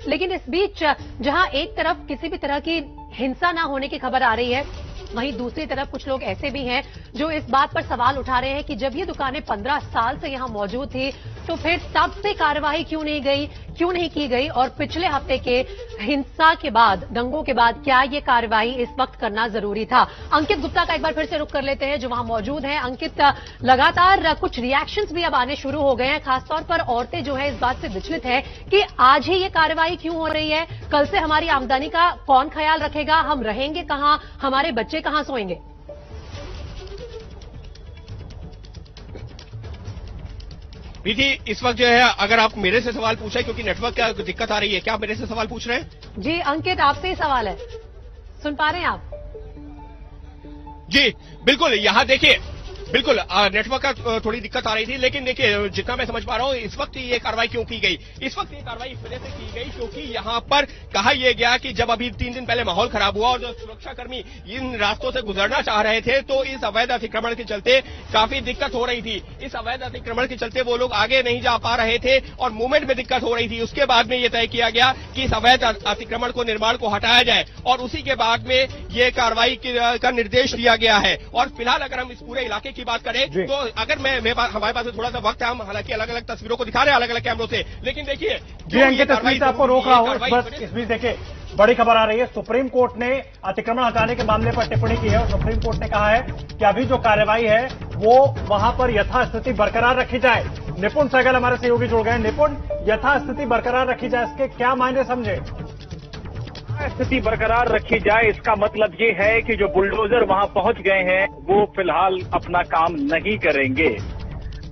लेकिन इस बीच जहां एक तरफ किसी भी तरह की हिंसा न होने की खबर आ रही है, वहीं दूसरी तरफ कुछ लोग ऐसे भी हैं जो इस बात पर सवाल उठा रहे हैं कि जब ये दुकानें 15 साल से यहां मौजूद थी तो फिर तब से कार्रवाई क्यों नहीं की गई और पिछले हफ्ते के हिंसा के बाद, दंगों के बाद क्या ये कार्रवाई इस वक्त करना जरूरी था। अंकित गुप्ता का एक बार फिर से रुख कर लेते हैं जो वहां मौजूद हैं। अंकित, लगातार कुछ रिएक्शंस भी अब आने शुरू हो गए हैं, खासतौर पर औरतें जो है इस बात से विचलित है कि आज ही ये कार्रवाई क्यों हो रही है, कल से हमारी आमदनी का कौन ख्याल रखेगा, हम रहेंगे कहां, हमारे बच्चे कहां सोएंगे। विधि, इस वक्त जो है अगर आप मेरे से सवाल पूछ रहे हैं क्योंकि नेटवर्क क्या दिक्कत आ रही है, क्या आप मेरे से सवाल पूछ रहे हैं? जी अंकित, आपसे ही सवाल है, सुन पा रहे हैं आप? जी बिल्कुल, यहाँ देखिए बिल्कुल नेटवर्क का थोड़ी दिक्कत आ रही थी, लेकिन देखिए जितना मैं समझ पा रहा हूँ इस वक्त ये कार्रवाई क्यों की गई। इस वक्त ये कार्रवाई इस वजह से की गई क्योंकि यहाँ पर कहा यह गया कि जब अभी 3 दिन पहले माहौल खराब हुआ और जो सुरक्षाकर्मी इन रास्तों से गुजरना चाह रहे थे तो इस अवैध अतिक्रमण के चलते काफी दिक्कत हो रही थी। इस अवैध अतिक्रमण के चलते वो लोग आगे नहीं जा पा रहे थे और मूवमेंट में दिक्कत हो रही थी। उसके बाद में ये तय किया गया कि इस अवैध अतिक्रमण को, निर्माण को हटाया जाए और उसी के बाद में ये कार्रवाई का निर्देश दिया गया है। और फिलहाल अगर हम इस पूरे इलाके की बात करें तो अगर हमारे पास थोड़ा सा वक्त है, हम हालांकि अलग अलग तस्वीरों को दिखा रहे हैं अलग अलग कैमरों से, लेकिन देखिए जी अंकित, तस्वीर से आपको रोक रहा हूं, बस इस बीच देखिए बड़ी खबर आ रही है। सुप्रीम कोर्ट ने अतिक्रमण हटाने के मामले पर टिप्पणी की है और सुप्रीम कोर्ट ने कहा है कि अभी जो कार्रवाई है वो वहां पर यथास्थिति बरकरार रखी जाए। निपुण सहगल हमारे सहयोगी जुड़ गए। निपुण, यथास्थिति बरकरार रखी जाए, इसके क्या मायने समझे? स्थिति बरकरार रखी जाए इसका मतलब ये है कि जो बुलडोजर वहां पहुंच गए हैं वो फिलहाल अपना काम नहीं करेंगे।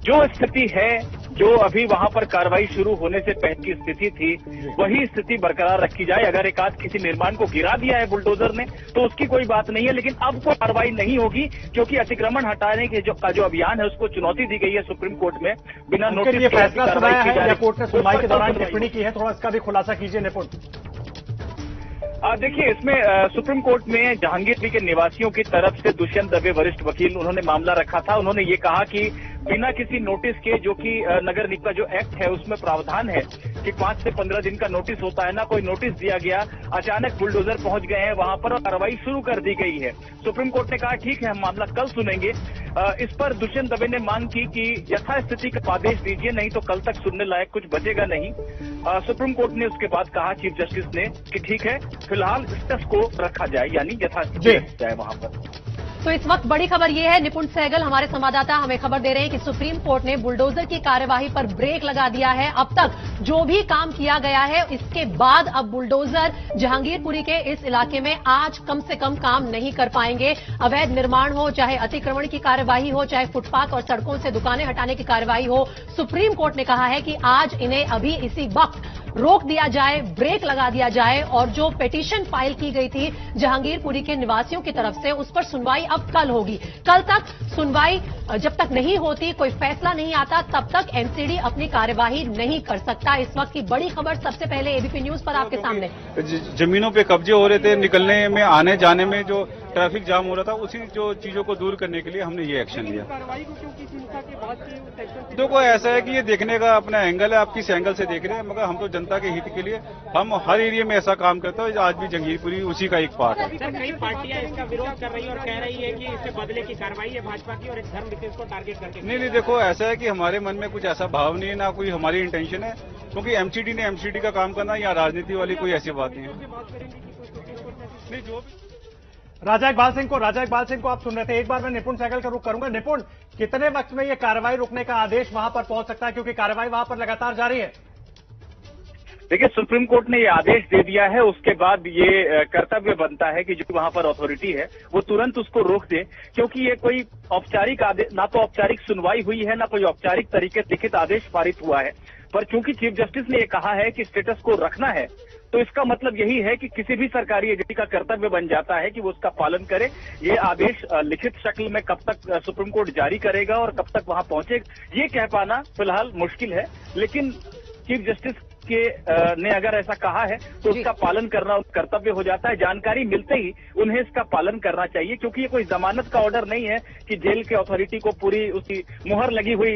जो स्थिति है, जो अभी वहां पर कार्रवाई शुरू होने से पहले की स्थिति थी, वही स्थिति बरकरार रखी जाए। अगर एक आध किसी निर्माण को गिरा दिया है बुलडोजर ने तो उसकी कोई बात नहीं है, लेकिन अब कोई कार्रवाई नहीं होगी क्योंकि अतिक्रमण हटाने के जो अभियान है उसको चुनौती दी गई है सुप्रीम कोर्ट में बिना नोटिस के। फैसला सुनाया है या कोर्ट ने सुनवाई के दौरान टिप्पणी की है, थोड़ा इसका भी खुलासा कीजिए निपुण। देखिए, इसमें सुप्रीम कोर्ट में जहांगीर के निवासियों की तरफ से दुष्यंत दवे वरिष्ठ वकील, उन्होंने मामला रखा था। उन्होंने ये कहा कि बिना किसी नोटिस के, जो कि नगर निगम का जो एक्ट है उसमें प्रावधान है कि 5 से 15 दिन का नोटिस होता है, ना कोई नोटिस दिया गया, अचानक बुलडोजर पहुंच गए हैं वहां पर और कार्रवाई शुरू कर दी गई है। सुप्रीम कोर्ट ने कहा ठीक है, हम मामला कल सुनेंगे। इस पर दुष्यंत दवे ने मांग की कि यथास्थिति का आदेश दीजिए, नहीं तो कल तक सुनने लायक कुछ बचेगा नहीं। सुप्रीम कोर्ट ने उसके बाद कहा चीफ जस्टिस ने कि ठीक है, फिलहाल स्टेटस को रखा जाए, यानी यथास्थिति जाए वहां पर। तो इस वक्त बड़ी खबर यह है, निपुण सहगल हमारे संवाददाता हमें खबर दे रहे हैं कि सुप्रीम कोर्ट ने बुलडोजर की कार्यवाही पर ब्रेक लगा दिया है। अब तक जो भी काम किया गया है इसके बाद अब बुलडोजर जहांगीरपुरी के इस इलाके में आज कम से कम काम नहीं कर पाएंगे। अवैध निर्माण हो, चाहे अतिक्रमण की कार्यवाही हो, चाहे फुटपाथ और सड़कों से दुकानें हटाने की कार्यवाही हो, सुप्रीम कोर्ट ने कहा है कि आज इन्हें अभी इसी वक्त रोक दिया जाए, ब्रेक लगा दिया जाए और जो पिटीशन फाइल की गई थी जहांगीरपुरी के निवासियों की तरफ से उस पर सुनवाई अब कल होगी। कल तक सुनवाई जब तक नहीं होती, कोई फैसला नहीं आता, तब तक एमसीडी अपनी कार्यवाही नहीं कर सकता। इस वक्त की बड़ी खबर सबसे पहले एबीपी न्यूज पर आपके सामने। जमीनों पे कब्जे हो रहे थे, निकलने में, आने जाने में जो ट्रैफिक जाम हो रहा था, उसी जो चीजों को दूर करने के लिए हमने ये एक्शन लिया। देखो, ऐसा है कि ये देखने का अपना एंगल है, आप किस एंगल से देख रहे हैं, मगर हम तो जनता के हित के लिए हम हर एरिया में ऐसा काम करते हैं। आज भी जहांगीरपुरी उसी का एक पार्ट है। कई पार्टियां इसका विरोध कर रही है और कह रही है कि इससे बदले की कार्रवाई है भाजपा की और एक धर्म विशेष को टारगेट करके। नहीं, देखो, ऐसा है कि हमारे मन में कुछ ऐसा भाव नहीं है, ना कोई हमारी इंटेंशन है, क्योंकि एमसीडी ने एमसीडी का काम करना या राजनीति वाली कोई ऐसी बात नहीं है। जो राजा इकबाल सिंह को आप सुन रहे थे। एक बार मैं निपुण सहगल का रुख करूंगा। निपुण, कितने वक्त में यह कार्रवाई रुकने का आदेश वहां पर पहुंच सकता है, क्योंकि कार्रवाई वहां पर लगातार जारी है? देखिए, सुप्रीम कोर्ट ने ये आदेश दे दिया है, उसके बाद ये कर्तव्य बनता है कि जो वहां पर अथॉरिटी है वो तुरंत उसको रोक दे, क्योंकि ये कोई औपचारिक आदेश, ना तो औपचारिक सुनवाई हुई है, ना कोई औपचारिक तरीके से लिखित आदेश पारित हुआ है। पर चूंकि चीफ जस्टिस ने ये कहा है कि स्टेटस को रखना है, तो इसका मतलब यही है कि किसी भी सरकारी एजेंसी का कर्तव्य बन जाता है कि वो उसका पालन करे। ये आदेश लिखित शक्ल में कब तक सुप्रीम कोर्ट जारी करेगा और कब तक वहां पहुंचे, ये कह पाना फिलहाल मुश्किल है। लेकिन चीफ जस्टिस के ने अगर ऐसा कहा है तो उसका पालन करना कर्तव्य हो जाता है। जानकारी मिलते ही उन्हें इसका पालन करना चाहिए, क्योंकि ये कोई जमानत का ऑर्डर नहीं है कि जेल के अथॉरिटी को पूरी उसकी मुहर लगे हुए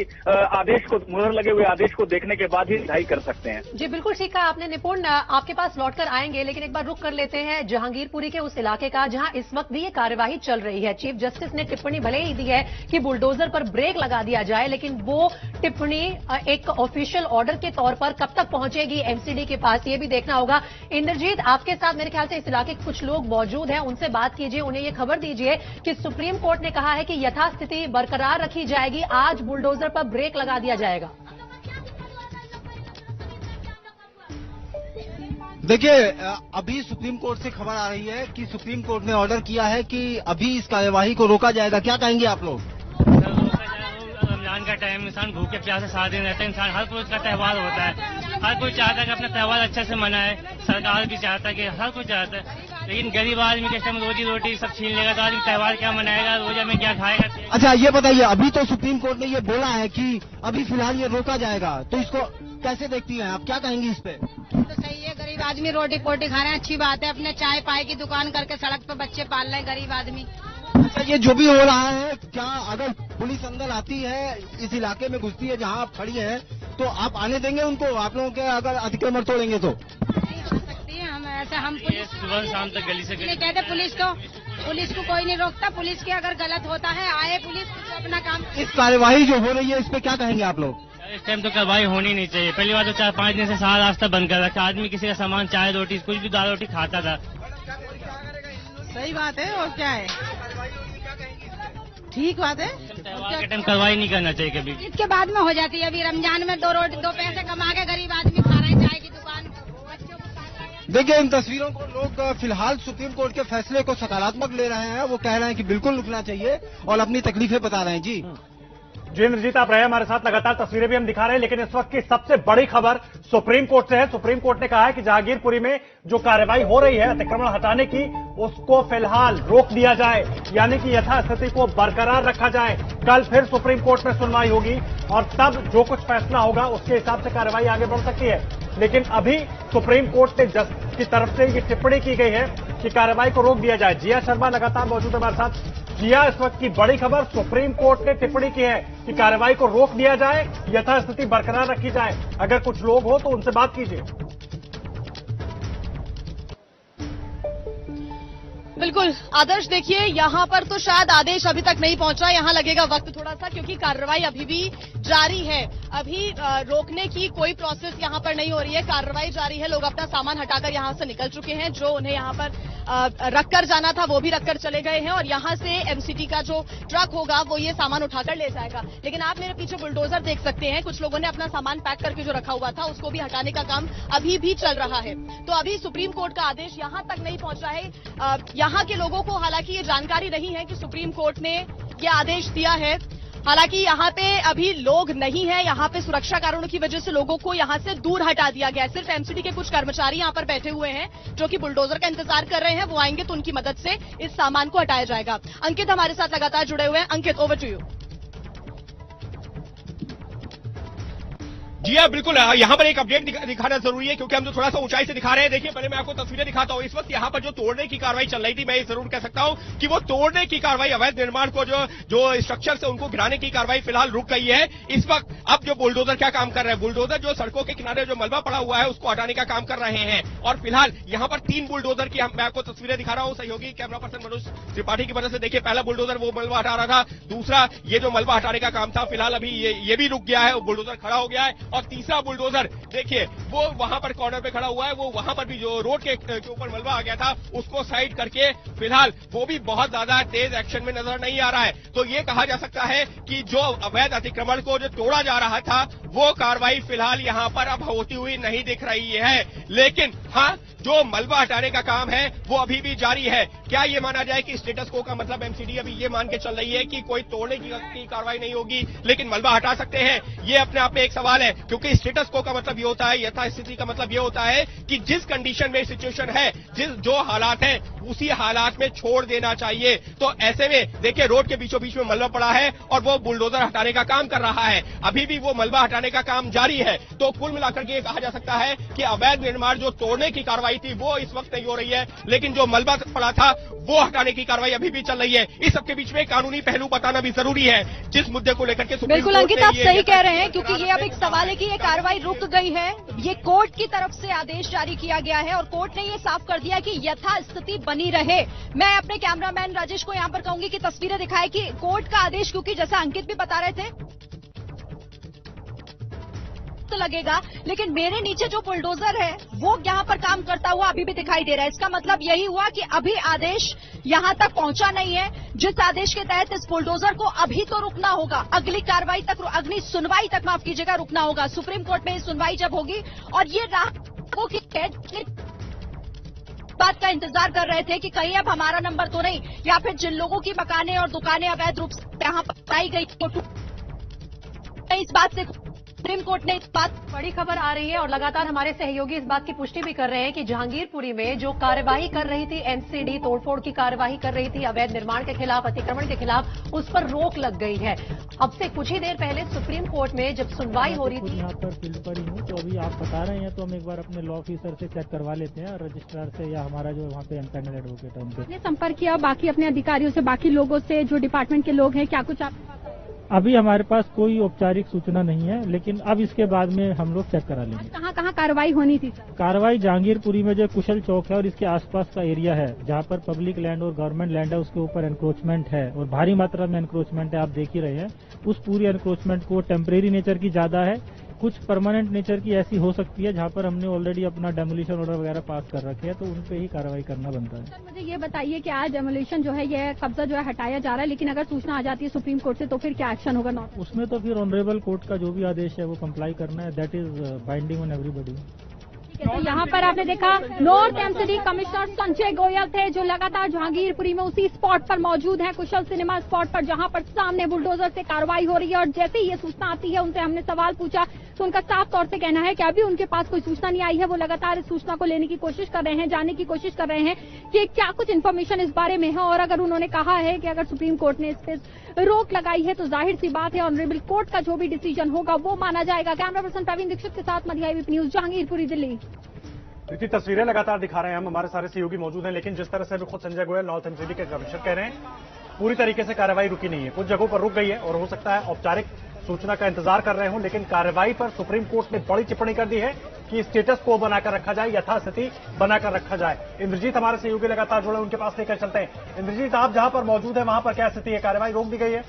आदेश को देखने के बाद ही रिहाई कर सकते हैं। जी बिल्कुल ठीक कहा आपने निपुण। आपके पास लौटकर आएंगे, लेकिन एक बार रुक कर लेते हैं जहांगीरपुरी के उस इलाके का जहां इस वक्त भी ये कार्यवाही चल रही है। चीफ जस्टिस ने टिप्पणी भले ही दी है कि बुलडोजर पर ब्रेक लगा दिया जाए, लेकिन वो टिप्पणी एक ऑफिशियल ऑर्डर के तौर पर कब तक पहुंचेगी एमसीडी के पास, ये भी देखना होगा। इंद्रजीत, आपके साथ मेरे ख्याल से इस इलाके के कुछ लोग मौजूद हैं, उनसे बात कीजिए, उन्हें ये खबर दीजिए कि सुप्रीम कोर्ट ने कहा है कि यथास्थिति बरकरार रखी जाएगी, आज बुलडोजर पर ब्रेक लगा दिया जाएगा। देखिए, अभी सुप्रीम कोर्ट से खबर आ रही है कि सुप्रीम कोर्ट ने ऑर्डर किया है कि अभी इस कार्यवाही को रोका जाएगा। क्या कहेंगे आप लोग? रमजान का टाइम, इंसान भूखे प्यासे 7 दिन रहता है, इंसान हर कोई का त्यौहार होता है, हर कोई चाहता है कि अपना त्यौहार अच्छे से मनाए, सरकार भी चाहता है कि हर कोई चाहता है, लेकिन गरीब आदमी के टाइम रोजी रोटी सब छीन लेगा तो आदमी त्यौहार क्या मनाएगा, रोजा में क्या खाएगा। अच्छा ये बताइए, अभी तो सुप्रीम कोर्ट ने ये बोला है कि अभी फिलहाल ये रोका जाएगा, तो इसको कैसे देखती हैं आप, क्या कहेंगी इस पे? तो सही है, गरीब आदमी रोटी पोटी खा रहे हैं, अच्छी बात है, अपने चाय पाए की दुकान करके सड़क पे बच्चे पाल रहे हैं गरीब आदमी। अच्छा ये जो भी हो रहा है, क्या अगर पुलिस अंदर आती है, इस इलाके में घुसती है जहां आप खड़ी हैं, तो आप आने देंगे उनको? आप लोगों के अगर अतिक्रमण तोड़ेंगे तो? नहीं आ सकती है, हम ऐसे हम पुलिस सुबह शाम तक गली से गली कहते पुलिस को कोई नहीं रोकता, पुलिस की अगर गलत होता है आए पुलिस अपना काम। इस कार्यवाही जो हो रही है इस पे क्या कहेंगे आप लोग? इस टाइम तो कार्रवाई होनी नहीं चाहिए। पहली बात तो 4-5 दिन से सारा रास्ता बंद कर रखा, आदमी किसी का सामान चाय रोटी कुछ भी दाल रोटी खाता था। सही बात है, और क्या है, ठीक बात है। त्यौहार के टाइम कार्रवाई नहीं करना चाहिए कभी। इसके बाद में हो जाती है, अभी रमजान में 2 पैसे कमा के गरीब आदमी खा रहे हैं चाय की दुकान, बच्चों को। देखिए इन तस्वीरों को लोग फिलहाल सुप्रीम कोर्ट के फैसले को सकारात्मक ले रहे हैं, वो कह रहे हैं कि बिल्कुल रुकना चाहिए और अपनी तकलीफें बता रहे हैं। जी इंद्रजीत, आप रहे हमारे साथ, लगातार तस्वीरें भी हम दिखा रहे हैं, लेकिन इस वक्त की सबसे बड़ी खबर सुप्रीम कोर्ट से है। सुप्रीम कोर्ट ने कहा है कि जहांगीरपुरी में जो कार्रवाई हो रही है अतिक्रमण हटाने की, उसको फिलहाल रोक दिया जाए, यानी कि यथास्थिति को बरकरार रखा जाए। कल फिर सुप्रीम कोर्ट में सुनवाई होगी और तब जो कुछ फैसला होगा उसके हिसाब से कार्रवाई आगे बढ़ सकती है। लेकिन अभी सुप्रीम कोर्ट ने जज की तरफ से ये टिप्पणी की गई है कि कार्रवाई को रोक दिया जाए। जिया शर्मा लगातार मौजूद है हमारे साथ। जिया, इस वक्त की बड़ी खबर, सुप्रीम कोर्ट ने टिप्पणी की है कि कार्रवाई को रोक दिया जाए, यथास्थिति बरकरार रखी जाए। अगर कुछ लोग हो तो उनसे बात कीजिए। बिल्कुल आदर्श, देखिए यहाँ पर तो शायद आदेश अभी तक नहीं पहुंचा, यहाँ लगेगा वक्त थोड़ा सा, क्योंकि कार्रवाई अभी भी जारी है। अभी रोकने की कोई प्रोसेस यहाँ पर नहीं हो रही है, कार्रवाई जारी है। लोग अपना सामान हटाकर यहाँ से निकल चुके हैं, जो उन्हें यहाँ पर रखकर जाना था वो भी रखकर चले गए हैं, और यहाँ से एमसीडी का जो ट्रक होगा वो ये सामान उठाकर ले जाएगा। लेकिन आप मेरे पीछे बुलडोजर देख सकते हैं, कुछ लोगों ने अपना सामान पैक करके जो रखा हुआ था उसको भी हटाने का काम अभी भी चल रहा है। तो अभी सुप्रीम कोर्ट का आदेश यहाँ तक नहीं पहुंचा है। यहाँ के लोगों को हालांकि ये जानकारी नहीं है कि सुप्रीम कोर्ट ने ये आदेश दिया है। हालांकि यहाँ पे अभी लोग नहीं है, यहाँ पे सुरक्षा कारणों की वजह से लोगों को यहाँ से दूर हटा दिया गया है। सिर्फ एमसीडी के कुछ कर्मचारी यहाँ पर बैठे हुए हैं जो कि बुलडोजर का इंतजार कर रहे हैं, वो आएंगे तो उनकी मदद से इस सामान को हटाया जाएगा। अंकित हमारे साथ लगातार जुड़े हुए हैं। अंकित, ओवर टू यू। जी हाँ, बिल्कुल यहाँ पर एक अपडेट दिखाना जरूरी है, क्योंकि हम जो थोड़ा सा ऊंचाई से दिखा रहे हैं। देखिए, पहले मैं आपको तस्वीरें दिखाता हूँ। इस वक्त यहाँ पर जो तोड़ने की कार्रवाई चल रही थी, मैं ये जरूर कह सकता हूँ कि वो तोड़ने की कार्रवाई, अवैध निर्माण को जो स्ट्रक्चर से उनको गिराने की कार्रवाई फिलहाल रुक गई है। इस वक्त अब जो बुलडोजर क्या काम कर रहे हैं, बुलडोजर जो सड़कों के किनारे जो मलबा पड़ा हुआ है उसको हटाने का काम कर रहे हैं। और फिलहाल यहाँ पर 3 बुलडोजर की मैं आपको तस्वीरें दिखा रहा हूँ। सहयोगी कैमरा पर्सन मनोज त्रिपाठी की वजह से देखिए, पहला बुलडोजर वो मलबा हटा रहा था, दूसरा ये जो मलबा हटाने का काम था फिलहाल अभी ये भी रुक गया है, बुलडोजर खड़ा हो गया है। और तीसरा बुलडोजर देखिए वो वहां पर कॉर्नर पे खड़ा हुआ है, वो वहां पर भी जो रोड के ऊपर मलबा आ गया था उसको साइड करके फिलहाल वो भी बहुत ज्यादा तेज एक्शन में नजर नहीं आ रहा है। तो ये कहा जा सकता है कि जो अवैध अतिक्रमण को जो तोड़ा जा रहा था वो कार्रवाई फिलहाल यहां पर अब होती हुई नहीं दिख रही है। लेकिन हाँ, जो मलबा हटाने का काम है वो अभी भी जारी है। क्या ये माना जाए कि स्टेटस को का मतलब एमसीडी अभी ये मान के चल रही है कि कोई तोड़ने की कार्रवाई नहीं होगी, लेकिन मलबा हटा सकते हैं? ये अपने आप में एक सवाल है, क्योंकि स्टेटस को का मतलब ये होता है, यथास्थिति का मतलब ये होता है कि जिस कंडीशन में सिचुएशन है, जो हालात है उसी हालात में छोड़ देना चाहिए। तो ऐसे में देखिए रोड के बीचों बीच में मलबा पड़ा है और वो बुलडोजर हटाने का काम कर रहा है, अभी भी वो मलबा हटाने का काम जारी है। तो कुल मिलाकर के ये कहा जा सकता है कि अवैध निर्माण जो तोड़ने की कार्रवाई थी वो इस वक्त नहीं हो रही है, लेकिन जो मलबा पड़ा था वो हटाने की कार्रवाई अभी भी चल रही है। इस सबके बीच में कानूनी पहलू बताना भी जरूरी है, जिस मुद्दे को लेकर के बिल्कुल अंकित आप सही कह रहे हैं, क्योंकि ये अब एक सवाल है कि ये कार्रवाई रुक गई है। ये कोर्ट की तरफ से आदेश जारी किया गया है और कोर्ट ने ये साफ कर दिया कि यथास्थिति बनी रहे। मैं अपने कैमरामैन राजेश को यहाँ पर कहूंगी कि तस्वीरें दिखाए कि कोर्ट का आदेश, क्योंकि जैसा अंकित भी बता रहे थे तो लगेगा, लेकिन मेरे नीचे जो बुलडोजर है वो यहाँ पर काम करता हुआ अभी भी दिखाई दे रहा है। इसका मतलब यही हुआ कि अभी आदेश यहाँ तक पहुंचा नहीं है, जिस आदेश के तहत इस बुलडोजर को अभी तो रुकना होगा, अगली कार्रवाई तक, अगली सुनवाई तक माफ कीजिएगा रुकना होगा। सुप्रीम कोर्ट में सुनवाई जब होगी और ये राह की बात का इंतजार कर रहे थे कि कहीं अब हमारा नंबर तो नहीं, या फिर जिन लोगों की मकानें और दुकानें अवैध रूप से यहाँ पर आई गई इस बात से सुप्रीम कोर्ट ने इस बात। बड़ी खबर आ रही है और लगातार हमारे सहयोगी इस बात की पुष्टि भी कर रहे हैं कि जहांगीरपुरी में जो कार्यवाही कर रही थी एमसीडी, तोड़फोड़ की कार्यवाही कर रही थी अवैध निर्माण के खिलाफ, अतिक्रमण के खिलाफ, उस पर रोक लग गई है। अब से कुछ ही देर पहले सुप्रीम कोर्ट में जब सुनवाई हो रही थी, यहाँ पर फील्ड पर ही हूँ, तो अभी आप बता रहे हैं तो हम एक बार अपने लॉ ऑफिसर से चेक करवा लेते हैं, रजिस्ट्रार से या हमारा जो वहाँ पे पैनल एडवोकेट है उनसे संपर्क किया, बाकी अपने अधिकारियों से, बाकी लोगों से जो डिपार्टमेंट के लोग हैं, क्या कुछ आप? अभी हमारे पास कोई औपचारिक सूचना नहीं है, लेकिन अब इसके बाद में हम लोग चेक करा लेंगे। कहाँ कहाँ कार्रवाई होनी थी? कार्रवाई जहांगीरपुरी में जो कुशल चौक है और इसके आसपास का एरिया है, जहाँ पर पब्लिक लैंड और गवर्नमेंट लैंड है, उसके ऊपर एनक्रोचमेंट है और भारी मात्रा में एनक्रोचमेंट है, आप देख ही रहे हैं। उस पूरी एनक्रोचमेंट को टेम्परेरी नेचर की ज्यादा है, कुछ परमानेंट नेचर की ऐसी हो सकती है जहां पर हमने ऑलरेडी अपना डेमोलिशन ऑर्डर वगैरह पास कर रखे हैं, तो उन पे ही कार्रवाई करना बनता है। सर मुझे ये बताइए कि आज डेमोलिशन जो है, ये कब्जा जो है हटाया जा रहा है, लेकिन अगर सूचना आ जाती है सुप्रीम कोर्ट से तो फिर क्या एक्शन होगा? उसमें तो फिर ऑनरेबल कोर्ट का जो भी आदेश है वो कंप्लाई करना है, that is binding on everybody. तो यहाँ पर आपने देखा north MCD commissioner Sanjay Goyal थे, जो लगातार जहांगीरपुरी में उसी स्पॉट पर मौजूद हैं, कुशल सिनेमा स्पॉट पर, जहाँ पर सामने बुलडोजर से कार्रवाई हो रही है। और जैसे ही ये सूचना आती है, उनसे हमने सवाल पूछा तो उनका साफ तौर से कहना है कि अभी उनके पास कोई सूचना नहीं आई है। वो लगातार इस सूचना को लेने की कोशिश कर रहे हैं, जानने की कोशिश कर रहे हैं कि क्या कुछ इन्फॉर्मेशन इस बारे में है। और अगर उन्होंने कहा है कि अगर सुप्रीम कोर्ट ने इस पर रोक लगाई है तो जाहिर सी बात है ऑनरेबल कोर्ट का जो भी डिसीजन होगा वो माना जाएगा। कैमरा पर्सन प्रवीण दीक्षित के साथ मध्य IVP न्यूज, जहांगीरपुरी, दिल्ली। इतनी तस्वीरें लगातार दिखा रहे हैं हम, हमारे सारे सहयोगी मौजूद हैं, लेकिन जिस तरह से अभी खुद संजय गोयल नॉर्थ एमसीडी के कमिश्नर कह रहे हैं, पूरी तरीके से कार्रवाई रुकी नहीं है, कुछ जगहों पर रुक गई है और हो सकता है औपचारिक सूचना का इंतजार कर रहे हों, लेकिन कार्रवाई पर सुप्रीम कोर्ट ने बड़ी टिप्पणी कर दी है कि स्टेटस को बनाकर रखा जाए, यथास्थिति बनाकर रखा जाए। इंद्रजीत हमारे सहयोगी लगातार जुड़े, उनके पास लेकर चलते हैं। इंद्रजीत, आप जहां पर मौजूद है वहां पर क्या स्थिति है? कार्रवाई रोक दी गई है?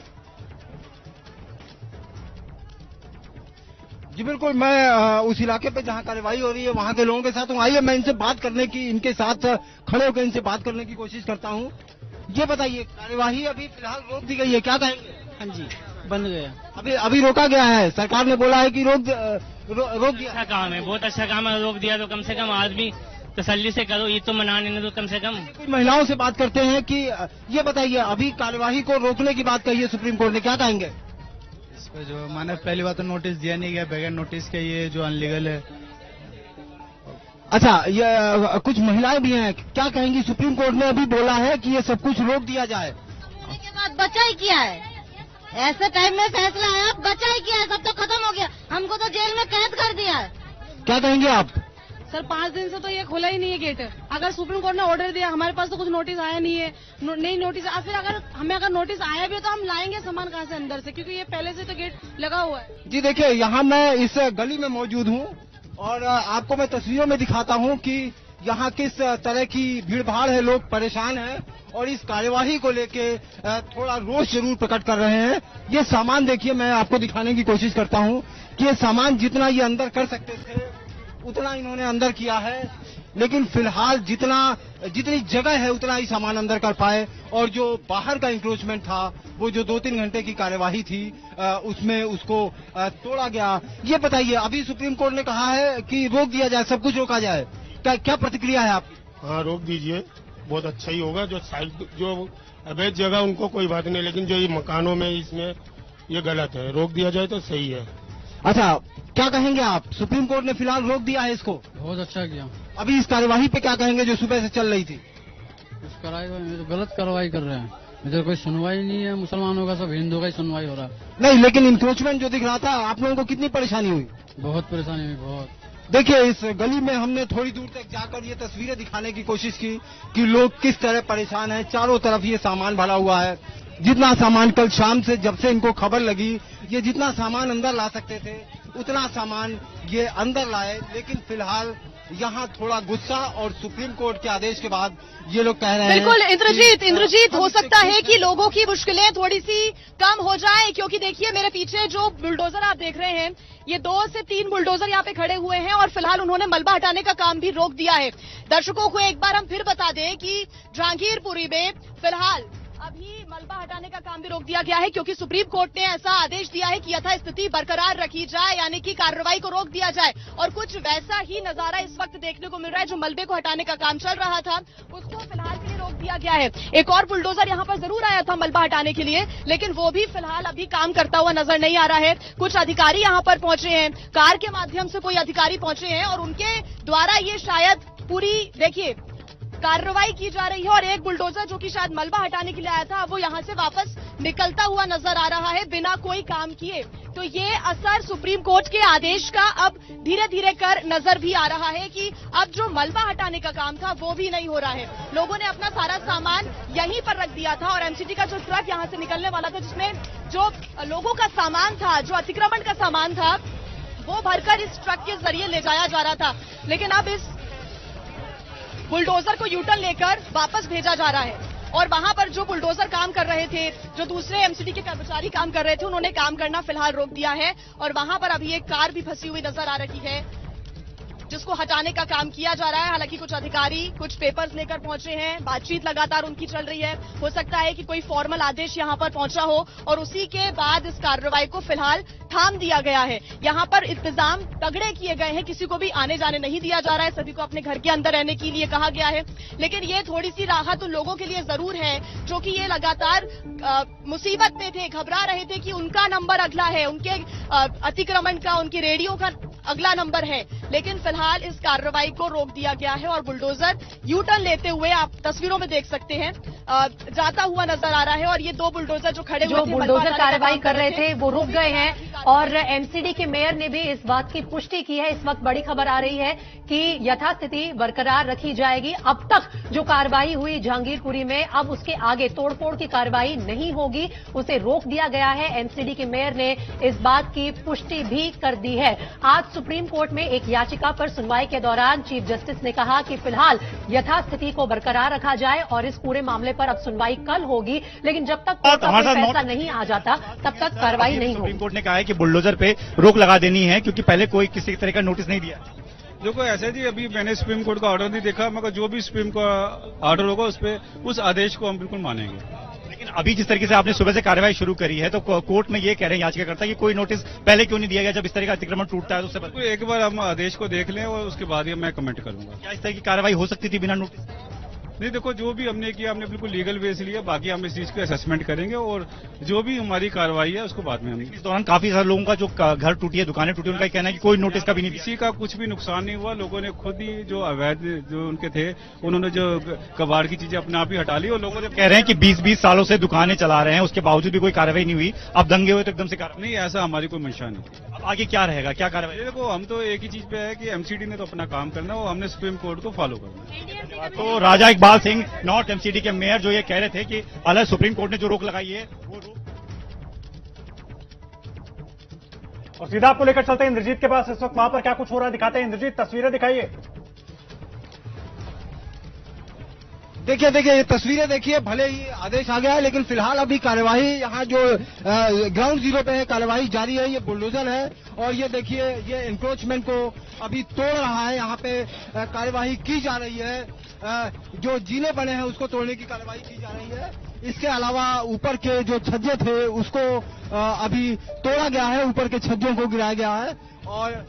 जी बिल्कुल, मैं उस इलाके पे जहां कार्रवाई हो रही है वहां के लोगों के साथ हूं। आइए मैं इनसे बात करने की, इनके साथ खड़े होकर इनसे बात करने की कोशिश करता हूं। ये बताइए, कार्यवाही अभी फिलहाल रोक दी गई है, क्या कहेंगे? हाँ जी, बंद गया। अभी रोका गया है, सरकार ने बोला है कि रोक दिया। अच्छा काम है, बहुत अच्छा काम है, रोक दिया तो कम से कम आदमी तसल्ली से करो, ये तो मनाने ने तो कम से कम। कुछ महिलाओं से बात करते हैं कि ये बताइए, अभी कार्यवाही को रोकने की बात कही है सुप्रीम कोर्ट ने, क्या कहेंगे? जो मैंने पहली बात तो नोटिस दिया नहीं गया, बगैर नोटिस के ये जो अनलीगल है। अच्छा, ये कुछ महिलाएं भी हैं, क्या कहेंगी? सुप्रीम कोर्ट ने अभी बोला है कि ये सब कुछ रोक दिया जाए, के बाद बचा ही किया है, ऐसे टाइम में फैसला आया, बचा ही किया है, सब तो खत्म हो गया, हमको तो जेल में कैद कर दिया है। क्या कहेंगे आप? सर 5 दिन से तो ये खुला ही नहीं है गेट। अगर सुप्रीम कोर्ट ने ऑर्डर दिया, हमारे पास तो कुछ नोटिस आया नहीं है, नहीं नोटिस, फिर अगर नोटिस आया भी तो हम लाएंगे सामान कहाँ से अंदर से, क्योंकि ये पहले से तो गेट लगा हुआ है। जी देखिए, यहाँ मैं इस गली में मौजूद हूँ और आपको मैं तस्वीरों में दिखाता हूँ कि यहाँ किस तरह की भीड़ भाड़ है, लोग परेशान हैं और इस कार्यवाही को लेके थोड़ा रोष जरूर प्रकट कर रहे हैं। ये सामान देखिए, मैं आपको दिखाने की कोशिश करता हूँ कि ये सामान जितना ये अंदर कर सकते थे उतना इन्होंने अंदर किया है, लेकिन फिलहाल जितनी जगह है उतना ही सामान अंदर कर पाए। और जो बाहर का इंक्रोचमेंट था, वो जो 2-3 घंटे की कार्यवाही थी, उसमें उसको तोड़ा गया। ये बताइए, अभी सुप्रीम कोर्ट ने कहा है कि रोक दिया जाए, सब कुछ रोका जाए, क्या प्रतिक्रिया है आपकी? हाँ, रोक दीजिए, बहुत अच्छा ही होगा। जो साइड जो अवैध जगह उनको कोई बात नहीं, लेकिन जो ये मकानों में इसमें ये गलत है, रोक दिया जाए तो सही है। अच्छा, क्या कहेंगे आप? सुप्रीम कोर्ट ने फिलहाल रोक दिया है इसको, बहुत अच्छा किया। अभी इस कार्यवाही पे क्या कहेंगे जो सुबह से चल रही थी? इस कार्रवाई में तो गलत कार्रवाई कर रहे हैं, इधर कोई सुनवाई नहीं है मुसलमानों का, सब हिंदुओं का ही सुनवाई हो रहा है। नहीं, लेकिन इंक्रोचमेंट जो दिख रहा था, आप लोगों को कितनी परेशानी हुई? बहुत परेशानी हुई, बहुत। देखिए, इस गली में हमने थोड़ी दूर तक जाकर ये तस्वीरें दिखाने की कोशिश की कि लोग किस तरह परेशान हैं। चारों तरफ ये सामान भरा हुआ है, जितना सामान कल शाम से जब से इनको खबर लगी, ये जितना सामान अंदर ला सकते थे उतना सामान ये अंदर लाए। लेकिन फिलहाल यहाँ थोड़ा गुस्सा और सुप्रीम कोर्ट के आदेश के बाद ये लोग कह रहे हैं। बिल्कुल इंद्रजीत, हो सकता है कि लोगों की मुश्किलें थोड़ी सी कम हो जाए, क्योंकि देखिए मेरे पीछे जो बुलडोजर आप देख रहे हैं, ये 2 से 3 बुलडोजर यहाँ पे खड़े हुए हैं और फिलहाल उन्होंने मलबा हटाने का काम भी रोक दिया है। दर्शकों को एक बार हम फिर बता दें कि जहांगीरपुरी में फिलहाल अभी मलबा हटाने का काम भी रोक दिया गया है, क्योंकि सुप्रीम कोर्ट ने ऐसा आदेश दिया है कि यथास्थिति बरकरार रखी जाए, यानी कि कार्रवाई को रोक दिया जाए। और कुछ वैसा ही नजारा इस वक्त देखने को मिल रहा है। जो मलबे को हटाने का काम चल रहा था उसको फिलहाल के लिए रोक दिया गया है। एक और बुलडोजर यहाँ पर जरूर आया था मलबा हटाने के लिए, लेकिन वो भी फिलहाल अभी काम करता हुआ नजर नहीं आ रहा है। कुछ अधिकारी यहाँ पर पहुंचे हैं, कार के माध्यम से कोई अधिकारी पहुंचे हैं और उनके द्वारा ये शायद पूरी देखिए कार्रवाई की जा रही है। और एक बुलडोजर जो कि शायद मलबा हटाने के लिए आया था, वो यहाँ से वापस निकलता हुआ नजर आ रहा है बिना कोई काम किए। तो ये असर सुप्रीम कोर्ट के आदेश का अब धीरे धीरे कर नजर भी आ रहा है कि अब जो मलबा हटाने का काम था वो भी नहीं हो रहा है। लोगों ने अपना सारा सामान यहीं पर रख दिया था और एमसीडी का जो ट्रक यहाँ से निकलने वाला था, जिसमें जो लोगों का सामान था, जो अतिक्रमण का सामान था, वो भरकर इस ट्रक के जरिए ले जाया जा रहा था। लेकिन अब इस बुलडोजर को यूटर्न लेकर वापस भेजा जा रहा है। और वहां पर जो बुलडोजर काम कर रहे थे, जो दूसरे एमसीडी के कर्मचारी काम कर रहे थे, उन्होंने काम करना फिलहाल रोक दिया है। और वहां पर अभी एक कार भी फंसी हुई नजर आ रही है, जिसको हटाने का काम किया जा रहा है। हालांकि कुछ अधिकारी कुछ पेपर्स लेकर पहुंचे हैं, बातचीत लगातार उनकी चल रही है। हो सकता है कि कोई फॉर्मल आदेश यहां पर पहुंचा हो और उसी के बाद इस कार्रवाई को फिलहाल थाम दिया गया है। यहां पर इंतजाम तगड़े किए गए हैं, किसी को भी आने जाने नहीं दिया जा रहा है, सभी को अपने घर के अंदर रहने के लिए कहा गया है। लेकिन ये थोड़ी सी राहत उन लोगों के लिए जरूर है जो कि ये लगातार मुसीबत में थे, घबरा रहे थे कि उनका नंबर अगला है, उनके अतिक्रमण का, उनकी रेडियो का अगला नंबर है। लेकिन फिलहाल इस कार्रवाई को रोक दिया गया है और बुलडोजर यू टर्न लेते हुए आप तस्वीरों में देख सकते हैं जाता हुआ नजर आ रहा है। और ये 2 बुलडोजर जो खड़े हुए थे, बुलडोजर कार्रवाई कर रहे थे, वो रुक गए हैं। और एमसीडी के मेयर ने भी इस बात की पुष्टि की है। इस वक्त बड़ी खबर आ रही है कि यथास्थिति बरकरार रखी जाएगी। अब तक जो कार्रवाई हुई जहांगीरपुरी में, अब उसके आगे तोड़फोड़ की कार्रवाई नहीं होगी, उसे रोक दिया गया है। एमसीडी के मेयर ने इस बात की पुष्टि भी कर दी है। आज सुप्रीम कोर्ट में एक याचिका पर सुनवाई के दौरान चीफ जस्टिस ने कहा कि फिलहाल यथास्थिति को बरकरार रखा जाए और इस पूरे मामले पर अब सुनवाई कल होगी। लेकिन जब तक कोर्ट का कोई फैसला नहीं आ जाता तब तक कार्रवाई नहीं होगी। सुप्रीम कोर्ट ने कहा है कि बुलडोजर पे रोक लगा देनी है, क्योंकि पहले कोई किसी तरह का नोटिस नहीं दिया। देखो ऐसा जी, अभी मैंने सुप्रीम कोर्ट का ऑर्डर नहीं देखा, मगर जो भी सुप्रीम का ऑर्डर होगा उस पे उस आदेश को हम बिल्कुल मानेंगे। लेकिन अभी जिस तरीके से आपने सुबह से कार्रवाई शुरू करी है, तो कोर्ट में ये कह रहे हैं याचिकाकर्ता कि कोई नोटिस पहले क्यों नहीं दिया गया, जब इस तरह का अतिक्रमण टूटता है तो उससे पहले एक बार हम आदेश को देख लें और उसके बाद ही मैं कमेंट करूंगा। क्या इस तरह की कार्रवाई हो सकती थी बिना नोटिस? नहीं, देखो जो भी हमने किया हमने बिल्कुल लीगल वे से लिया, बाकी हम इस चीज को असेसमेंट करेंगे और जो भी हमारी कार्रवाई है उसको बाद में हम। इस दौरान काफी सारे लोगों का जो घर टूटी है, दुकानें टूटी, उनका कहना है कि कोई नोटिस का भी नहीं दिया। किसी का कुछ भी नुकसान नहीं हुआ, लोगों ने खुद ही जो अवैध जो उनके थे, उन्होंने जो कबाड़ की चीजें अपने आप ही हटा ली। और लोगों ने कह रहे हैं कि 20-20 सालों से दुकानें चला रहे हैं, उसके बावजूद भी कोई कार्रवाई नहीं हुई, अब दंगे हुए तो एकदम से कार्रवाई नहीं, ऐसा हमारी कोई मंशा नहीं। अब आगे क्या रहेगा, क्या कार्रवाई? देखो हम तो एक ही चीज पे है कि एमसीडी ने तो अपना काम करना है और हमने सुप्रीम कोर्ट को फॉलो करना है। तो राजा इकबाल सिंह नॉर्थ एमसीडी के मेयर जो ये कह रहे थे कि अलग सुप्रीम कोर्ट ने जो रोक लगाई है वो रोक। और सीधा आपको लेकर चलते हैं इंद्रजीत के पास। इस वक्त वहां पर क्या कुछ हो रहा है दिखाते हैं। इंद्रजीत, तस्वीरें दिखाइए। देखिए ये तस्वीरें देखिए, भले ही आदेश आ गया है लेकिन फिलहाल अभी कार्यवाही यहाँ जो ग्राउंड जीरो पे है कार्यवाही जारी है। ये बुलडोजर है और ये देखिए ये इंक्रोचमेंट को अभी तोड़ रहा है। यहाँ पे कार्यवाही की जा रही है, जो जीने बने हैं उसको तोड़ने की कार्यवाही की जा रही है। इसके अलावा ऊपर के जो छज्जे थे उसको अभी तोड़ा गया है, ऊपर के छज्जों को गिराया गया है। और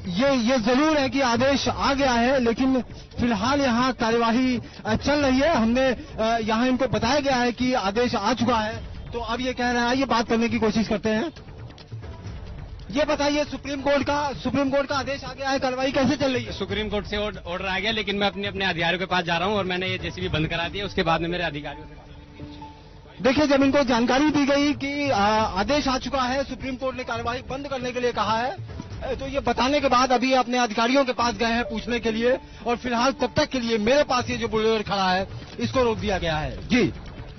ये जरूर है कि आदेश आ गया है, लेकिन फिलहाल यहाँ कार्यवाही चल रही है। हमने यहाँ इनको बताया गया है कि आदेश आ चुका है, तो अब ये कह रहे हैं, ये बात करने की कोशिश करते हैं। ये बताइए, सुप्रीम कोर्ट का आदेश आ गया है, कार्रवाई कैसे चल रही है? सुप्रीम कोर्ट से ऑर्डर आ गया, लेकिन मैं अपने अधिकारियों के पास जा रहा हूँ और मैंने ये जेसीबी बंद करा दी है। उसके बाद में मेरे अधिकारियों से देखिए, जब इनको जानकारी दी गई कि आदेश आ चुका है, सुप्रीम कोर्ट ने कार्रवाई बंद करने के लिए कहा है, तो ये बताने के बाद अभी अपने अधिकारियों के पास गए हैं पूछने के लिए, और फिलहाल तब तक के लिए मेरे पास ये जो बुलडोजर खड़ा है इसको रोक दिया गया है। जी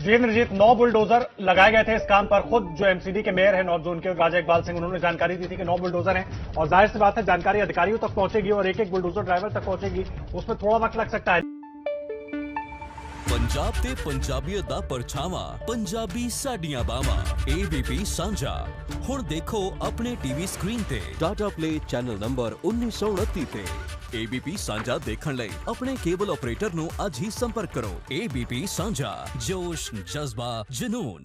इंद्रजीत, 9 बुलडोजर लगाए गए थे इस काम पर। खुद जो एमसीडी के मेयर है नॉर्थ जोन के राजा इकबाल सिंह, उन्होंने जानकारी दी थी कि 9 बुलडोजर हैं, और जाहिर सी बात है जानकारी अधिकारियों तक पहुंचेगी और एक एक बुलडोजर ड्राइवर तक पहुंचेगी, उसमें थोड़ा वक्त लग सकता है। पंजाब ते पंजाबीयत दा परछावा, पंजाबी साडियां बावां, ABP सांझा। हुण देखो अपने टीवी स्क्रीन ते टाटा प्ले चैनल नंबर 1929 ते। ABP सांझा देखण लई अपने केबल ऑपरेटर नूं अज ही संपर्क करो। ABP सांझा, जोश, जज्बा, जुनून।